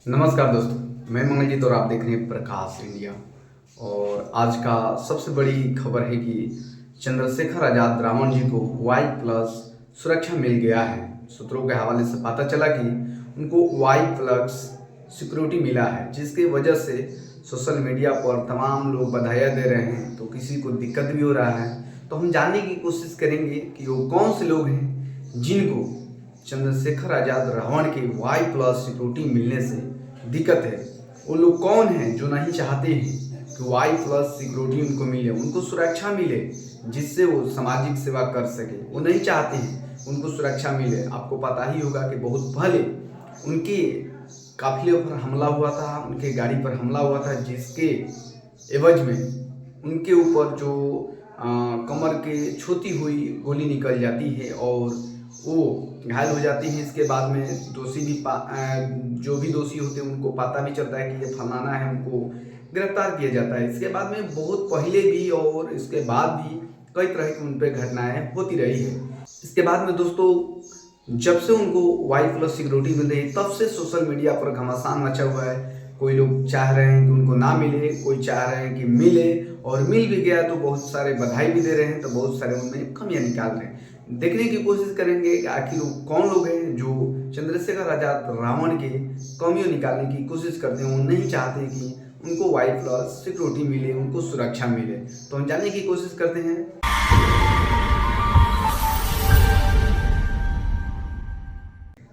नमस्कार दोस्तों, मैं मंगलजीत और आप देख रहे हैं प्रकाश इंडिया। और आज का सबसे बड़ी खबर है कि चंद्रशेखर आजाद रावण जी को वाई प्लस सुरक्षा मिल गया है। सूत्रों के हवाले से पता चला कि उनको वाई प्लस सिक्योरिटी मिला है, जिसकी वजह से सोशल मीडिया पर तमाम लोग बधाइयाँ दे रहे हैं, तो किसी को दिक्कत भी हो रहा है। तो हम जानने की कोशिश करेंगे कि वो कौन से लोग हैं जिनको चंद्रशेखर आजाद रावण के वाई प्लस सिक्योरिटी मिलने से दिक्कत है। वो लोग कौन हैं जो नहीं चाहते हैं कि वाई प्लस सिक्योरिटी उनको मिले, उनको सुरक्षा मिले, जिससे वो सामाजिक सेवा कर सके। वो नहीं चाहते हैं उनको सुरक्षा मिले। आपको पता ही होगा कि बहुत पहले उनके काफिले पर हमला हुआ था, उनके गाड़ी पर हमला हुआ था, जिसके एवज में उनके ऊपर जो कमर के छूती हुई गोली निकल जाती है और वो घायल हो जाती हैं। इसके बाद में दोषी भी जो भी दोषी होते हैं उनको पता भी चलता है कि ये फलाना है, उनको गिरफ्तार किया जाता है। इसके बाद में बहुत पहले भी और इसके बाद भी कई तरह की उन पर घटनाएं होती रही है। इसके बाद में दोस्तों, जब से उनको वाई प्लस सिक्योरिटी मिल रही है, तब से सोशल मीडिया पर घमासान मचा हुआ है। कोई लोग चाह रहे हैं कि उनको ना मिले, कोई चाह रहे हैं कि मिले, और मिल भी गया तो बहुत सारे बधाई भी दे रहे हैं, तो बहुत सारे उनमें कमियां निकाल रहे हैं। देखने की कोशिश करेंगे कि आखिर कौन लोग हैं जो चंद्रशेखर आजाद रावण के कमियों निकालने की कोशिश करते हैं। वो नहीं चाहते कि उनको वाई प्लस सिक्योरिटी मिले, उनको सुरक्षा मिले। तो हम जानने की कोशिश करते हैं।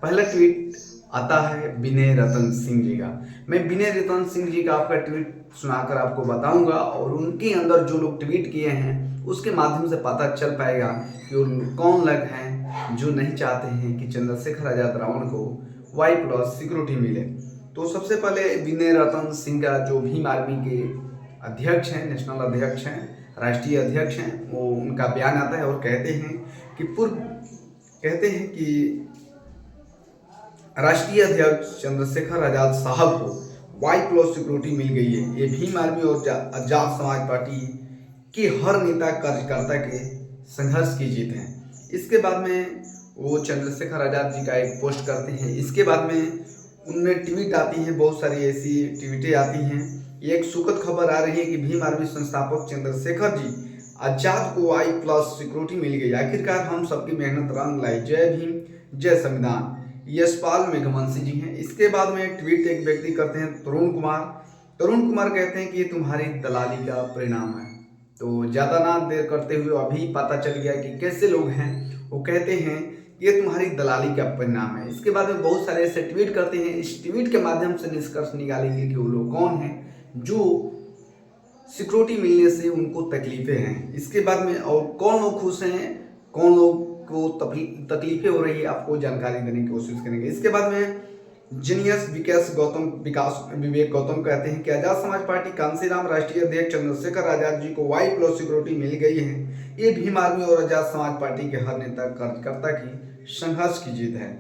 पहला ट्वीट आता है विनय रतन सिंह जी का। मैं विनय रतन सिंह जी का आपका ट्वीट सुनाकर आपको बताऊंगा, और उनके अंदर जो लोग ट्वीट किए हैं उसके माध्यम से पता चल पाएगा कि वो कौन लोग हैं जो नहीं चाहते हैं कि चंद्रशेखर आजाद रावण को वाई प्लस सिक्योरिटी मिले। तो सबसे पहले विनय रतन सिंह का, जो भीम आर्मी के अध्यक्ष हैं, नेशनल अध्यक्ष हैं, राष्ट्रीय अध्यक्ष हैं, वो उनका बयान आता है और कहते हैं कि राष्ट्रीय अध्यक्ष चंद्रशेखर आजाद साहब को वाई प्लस सिक्योरिटी मिल गई है। ये भीम आर्मी और आजाद समाज पार्टी के हर नेता कार्यकर्ता के संघर्ष की जीत है। इसके बाद में वो चंद्रशेखर आजाद जी का एक पोस्ट करते हैं। इसके बाद में उनमें ट्वीट आती हैं, बहुत सारी ऐसी ट्वीटें आती हैं। एक सुखद खबर आ रही है कि भीम आर्मी संस्थापक चंद्रशेखर जी आजाद को वाई प्लस सिक्योरिटी मिल गई। आखिरकार हम सबकी मेहनत रंग लाई। जय भीम, जय संविधान। यशपाल मेघवंशी जी हैं। इसके बाद में ट्वीट एक व्यक्ति करते हैं, तरुण कुमार। तरुण कुमार कहते हैं कि ये तुम्हारी दलाली का परिणाम है। तो ज़्यादा ना देर करते हुए अभी पता चल गया कि कैसे लोग हैं। वो कहते हैं ये तुम्हारी दलाली का परिणाम है। इसके बाद में बहुत सारे ऐसे ट्वीट करते हैं। इस ट्वीट के माध्यम से निष्कर्ष निकालेंगे कि वो लोग कौन हैं जो सिक्योरिटी मिलने से उनको तकलीफें हैं। इसके बाद में और कौन लोग खुश हैं, कौन लोग को तकलीफें हो रही है, आपको जानकारी देने की कोशिश करेंगे। इसके बाद में जीनियस विवेक गौतम कहते हैं कि आजाद समाज पार्टी कांसीराम राष्ट्रीय अध्यक्ष चंद्रशेखर आजाद जी को वाई प्लस सिक्योरिटी मिल गई है। ये भीम आर्मी और आजाद समाज पार्टी के हर नेता कार्यकर्ता की संघर्ष की जीत है।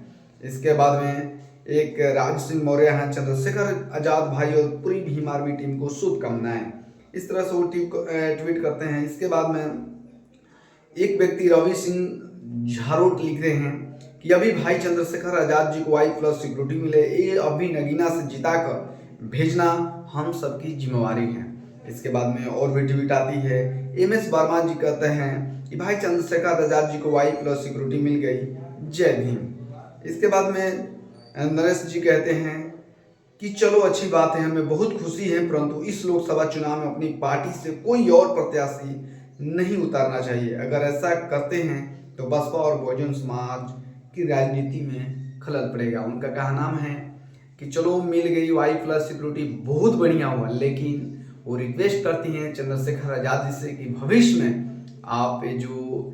इसके बाद में एक राज सिंह मौर्य हैं, चंद्रशेखर आजाद भाई और पूरी भीम आर्मी टीम को शुभकामनाएं। इस तरह से वो ट्वीट करते हैं। इसके बाद में एक व्यक्ति रवि सिंह झारोट लिख रहे हैं कि अभी भाई चंद्रशेखर आजाद जी को वाई प्लस सिक्योरिटी मिले, ये अभी नगीना से जिताकर भेजना हम सबकी जिम्मेवारी है। इसके बाद में और भी ट्वीट आती है। MS वर्मा जी कहते हैं कि भाई चंद्रशेखर आजाद जी को वाई प्लस सिक्योरिटी मिल गई, जय भीम। इसके बाद में नरेश जी कहते हैं कि चलो अच्छी बात है, हमें बहुत खुशी है, परंतु इस लोकसभा चुनाव में अपनी पार्टी से कोई और प्रत्याशी नहीं उतारना चाहिए। अगर ऐसा करते हैं तो बसपा और बहुजन समाज की राजनीति में खलल पड़ेगा। उनका कहना है कि चलो मिल गई वाई प्लस सिक्योरिटी, बहुत बढ़िया हुआ, लेकिन वो रिक्वेस्ट करती हैं चंद्रशेखर आजाद जी से कि भविष्य में आप जो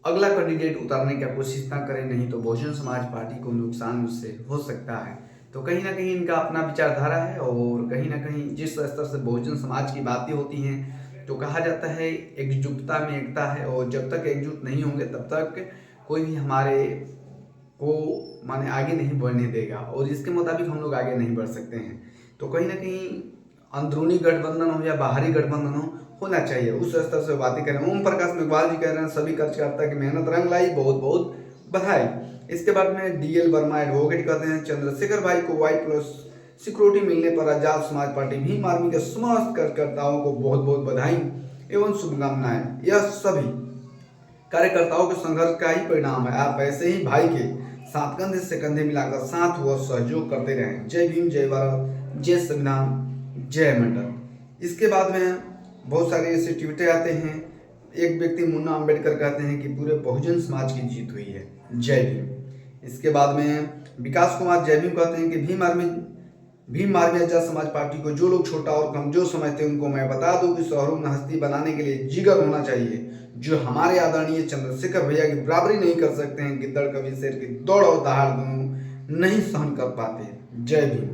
अगला कैंडिडेट उतारने की कोशिश ना करें, नहीं तो बहुजन समाज पार्टी को नुकसान उससे हो सकता है। तो कहीं ना कहीं इनका अपना विचारधारा है, और कहीं ना कहीं जिस स्तर से बहुजन समाज की बातें होती हैं तो कहा जाता है एकजुटता में एकता है, और जब तक एकजुट नहीं होंगे तब तक कोई भी हमारे को माने आगे नहीं बढ़ने देगा, और इसके मुताबिक हम लोग आगे नहीं बढ़ सकते हैं। तो कहीं ना कहीं अंदरूनी गठबंधन हो या बाहरी गठबंधन होना चाहिए, उस स्तर से बातें करें। ओम प्रकाश मेघवाल जी कह रहे हैं सभी कार्यकर्ता की मेहनत रंग लाई, बहुत बहुत बधाई। इसके बाद में DL वर्मा एडवोकेट कहते हैं चंद्रशेखर भाई को वाई प्लस सिक्योरिटी मिलने पर आजाद समाज पार्टी भीम आर्मी के समस्त कार्यकर्ताओं को बहुत बहुत बधाई एवं शुभकामनाएं। यह सभी कार्यकर्ताओं के संघर्ष का ही परिणाम है। आप ऐसे ही भाई के साथ कंधे से कंधे मिलाकर साथ व सहयोग करते रहें। जय भीम, जय भारत, जय संविधान, जय मंडल। इसके बाद में बहुत सारे ऐसे ट्वीट आते हैं। एक व्यक्ति मुन्ना अम्बेडकर कहते हैं कि पूरे बहुजन समाज की जीत हुई है, जय भीम। इसके बाद में विकास कुमार जय भीम कहते हैं कि भीम आर्मी आजाद समाज पार्टी को जो लोग छोटा और कमजोर समझते हैं उनको मैं बता दूं कि शहरों में हस्ती बनाने के लिए जिगर होना चाहिए, जो हमारे आदरणीय चंद्रशेखर भैया की बराबरी नहीं कर सकते हैं। गिद्दड़ कभी शेर की दौड़ और दहाड़ दोनों नहीं सहन कर पाते, जय भीम।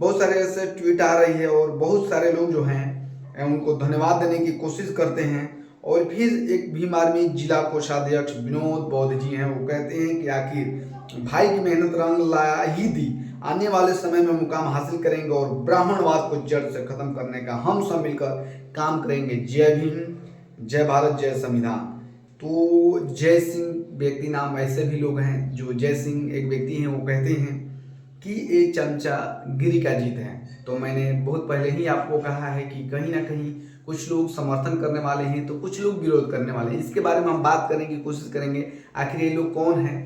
बहुत सारे ऐसे ट्वीट आ रही है और बहुत सारे लोग जो हैं उनको धन्यवाद देने की कोशिश करते हैं। और फिर एक भीम आर्मी जिला कोषाध्यक्ष विनोद बौद्ध जी हैं, वो कहते हैं कि आखिर भाई की मेहनत रंग ला ही दी, आने वाले समय में मुकाम हासिल करेंगे और ब्राह्मणवाद को जड़ से खत्म करने का हम सब मिलकर काम करेंगे, जय भीम, जय भारत, जय संविधान। तो जय सिंह व्यक्ति नाम ऐसे भी लोग हैं जो जय सिंह एक व्यक्ति हैं, वो कहते हैं कि ये चमचा गिरी का जीत है। तो मैंने बहुत पहले ही आपको कहा है कि कहीं ना कहीं कुछ लोग समर्थन करने वाले हैं तो कुछ लोग विरोध करने वाले हैं। इसके बारे में हम बात करने की कोशिश करेंगे, आखिर ये लोग कौन हैं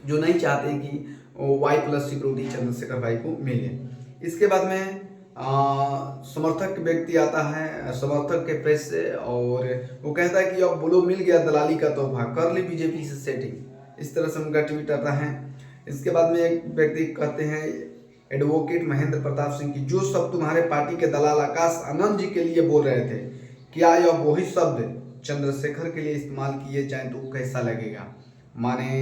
जो नहीं चाहते कि Y+ सिक्योरिटी चंद्रशेखर भाई को मिले। इसके बाद में समर्थक व्यक्ति आता है, समर्थक के पेज से, और वो कहता है कि अब बोलो मिल गया दलाली का तोहफा, कर ली बीजेपी से सेटिंग। इस तरह से उनका ट्वीट आता है। इसके बाद में एक व्यक्ति कहते हैं एडवोकेट महेंद्र प्रताप सिंह की, जो शब्द तुम्हारे पार्टी के दलाल आकाश आनंद जी के लिए बोल रहे थे, क्या यह वही शब्द चंद्रशेखर के लिए इस्तेमाल किए जाए तो कैसा लगेगा। माने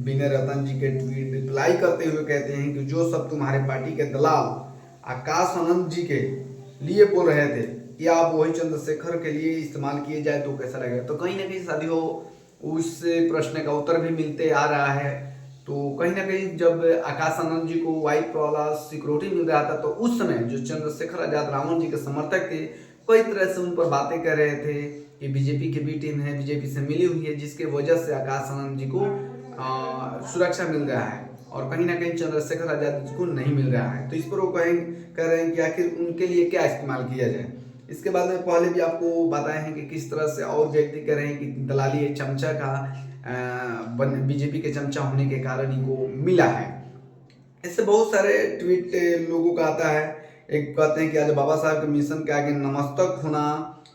विनय रतन जी के ट्वीट रिप्लाई करते हुए कहते हैं कि जो शब्द तुम्हारे पार्टी के दलाल आकाश आनंद जी के लिए बोल रहे थे, क्या आप वही चंद्रशेखर के लिए इस्तेमाल किए जाए तो कैसा लगेगा। तो कहीं ना कहीं साथियों उस प्रश्न का उत्तर भी मिलते आ रहा है। तो कहीं ना कहीं जब आकाश आनंद जी को Y+ सिक्योरिटी मिल रहा था तो उस समय जो चंद्रशेखर आजाद रावण जी के समर्थक थे कई तरह से उन पर बातें कर रहे थे कि बीजेपी की बी टीम है, बीजेपी से मिली हुई है, जिसके वजह से आकाश आनंद जी को सुरक्षा मिल रहा है और कहीं ना कहीं चंद्रशेखर आजाद जी को नहीं मिल रहा है। तो इस पर वो कह रहे हैं कि आखिर उनके लिए क्या इस्तेमाल किया जाए। इसके बाद में पहले भी आपको बताए हैं कि किस तरह से और व्यक्ति कह रहे हैं कि दलाली एक चमचा का बीजेपी के चमचा होने के कारण इनको मिला है। इससे बहुत सारे ट्वीट लोगों का आता है। एक कहते हैं कि आज बाबा साहब के मिशन के आगे नमस्तक होना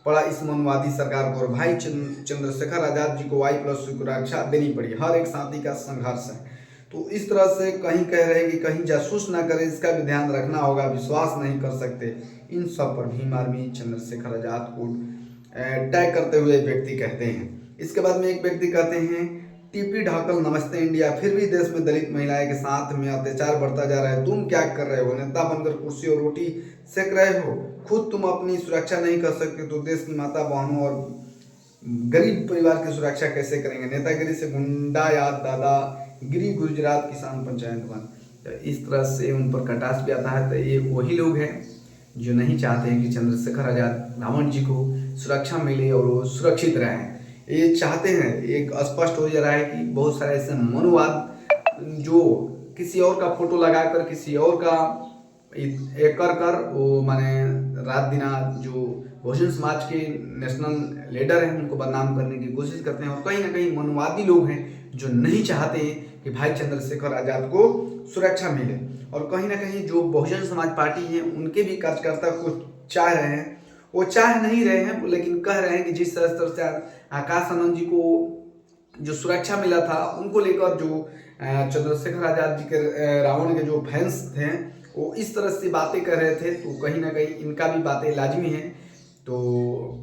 पड़ा इस मनवादी सरकार को और भाई चंद्रशेखर आजाद जी को Y+ सुरक्षा देनी पड़ी, हर एक साथी का संघर्ष है। तो इस तरह से कहीं कह रहे हैं कि कहीं जासूस ना करें, इसका भी ध्यान रखना होगा, विश्वास नहीं कर सकते। इन सब पर भीम आर्मी चंद्रशेखर आजाद को टैग करते हुए व्यक्ति कहते हैं। इसके बाद में एक व्यक्ति कहते हैं टीपी ढाकल नमस्ते इंडिया, फिर भी देश में दलित महिलाएं के साथ में अत्याचार बढ़ता जा रहा है, तुम क्या कर रहे हो। नेता बनकर कुर्सी और रोटी सेक रहे हो, खुद तुम अपनी सुरक्षा नहीं कर सकते तो देश की माता बहनों और गरीब परिवार की सुरक्षा कैसे करेंगे। नेतागिरी से गुंडा याद दादागिरी, गुजरात किसान पंचायत बंद। तो इस तरह से उन पर कटाक्ष भी आता है। तो ये वही लोग हैं जो नहीं चाहते हैं कि चंद्रशेखर आजाद रावण जी को सुरक्षा मिले और वो सुरक्षित रहें। ये चाहते हैं, एक स्पष्ट हो जा रहा है कि बहुत सारे ऐसे मनुवाद जो किसी और का फोटो लगाकर किसी और का एक कर वो माने रात दिन जो बहुजन समाज के नेशनल लीडर हैं उनको बदनाम करने की कोशिश करते हैं। और कहीं ना कहीं मनुवादी लोग हैं जो नहीं चाहते कि भाई चंद्रशेखर आजाद को सुरक्षा मिले। और कहीं ना कहीं जो बहुजन समाज पार्टी है उनके भी कार्यकर्ता को चाह रहे हैं, वो चाह नहीं रहे हैं लेकिन कह रहे हैं कि जिस तरह से आकाश आनंद जी को जो सुरक्षा मिला था उनको लेकर जो चंद्रशेखर आजाद जी के रावण के जो फैंस थे वो इस तरह से बातें कर रहे थे। तो कहीं ना कहीं इनका भी बातें लाजमी है। तो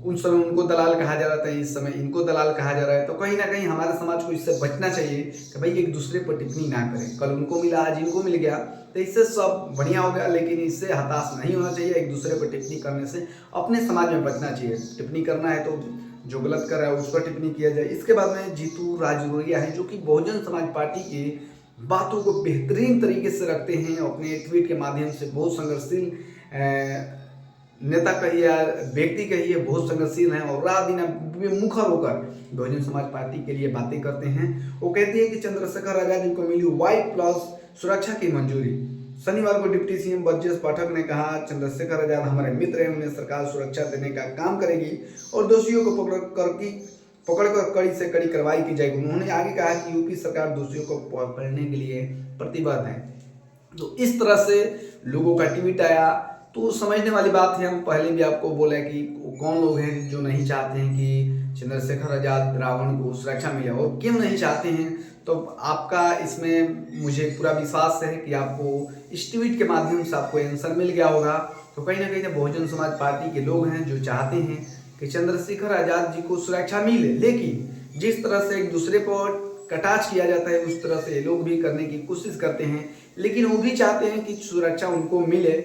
उस समय उनको दलाल कहा जा रहा था, इस समय इनको दलाल कहा जा रहा है। तो कहीं ना कहीं हमारे समाज को इससे बचना चाहिए कि भाई एक दूसरे पर टिप्पणी ना करें। कल उनको मिला आज इनको मिल गया तो इससे सब बढ़िया हो गया, लेकिन इससे हताश नहीं होना चाहिए। एक दूसरे पर टिप्पणी करने से अपने समाज में बचना चाहिए। टिप्पणी करना है तो जो गलत कर रहा है उस पर टिप्पणी किया जाए। इसके बाद में जीतू राजौरिया है जो कि बहुजन समाज पार्टी की बातों को बेहतरीन तरीके से रखते हैं, अपने ट्वीट के माध्यम से बहुत संघर्षशील नेता कहिए या व्यक्ति कहिए, बहुत संघर्षशील हैं और रात दिन मुखर होकर बहुजन समाज पार्टी के लिए बातें करते हैं। वो कहते हैं कि चंद्रशेखर आजाद जी को मिली Y+ सुरक्षा की मंजूरी, शनिवार को डिप्टी सीएम ब्रजेश पाठक ने कहा, चंद्रशेखर आजाद हमारे मित्र हैं, उन्हें सरकार सुरक्षा देने का काम करेगी और दोषियों को पकड़कर कड़ी से कड़ी कार्रवाई की जाएगी। उन्होंने आगे कहा कि यूपी सरकार दोषियों को पकड़ने के लिए प्रतिबद्ध है। तो इस तरह से लोगों का ट्वीट आया। तो समझने वाली बात है, हम पहले भी आपको बोला कि कौन लोग हैं जो नहीं चाहते हैं कि चंद्रशेखर आजाद रावण को सुरक्षा मिले और क्यों नहीं चाहते हैं। तो आपका इसमें मुझे पूरा विश्वास है कि आपको इस ट्वीट के माध्यम से आपको आंसर मिल गया होगा। तो कहीं ना कहीं बहुजन समाज पार्टी के लोग हैं जो चाहते हैं कि चंद्रशेखर आजाद जी को सुरक्षा मिले, लेकिन जिस तरह से एक दूसरे पर कटाक्ष किया जाता है उस तरह से ये लोग भी करने की कोशिश करते हैं, लेकिन वो भी चाहते हैं कि सुरक्षा उनको मिले।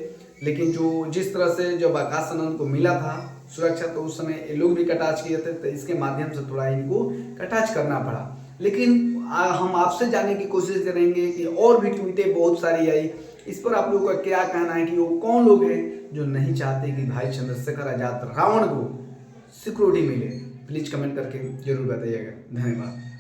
लेकिन जिस तरह से जब आकाश आनंद को मिला था सुरक्षा, तो उस समय ये लोग भी कटाक्ष किए थे, तो इसके माध्यम से थोड़ा इनको कटाक्ष करना पड़ा। लेकिन हम आपसे जानने की कोशिश करेंगे कि और भी ट्वीटें बहुत सारी आई, इस पर आप लोगों का क्या कहना है कि वो कौन लोग हैं जो नहीं चाहते कि भाई चंद्रशेखर आजाद रावण को सिक्योरिटी मिले। प्लीज़ कमेंट करके जरूर बताइएगा। धन्यवाद।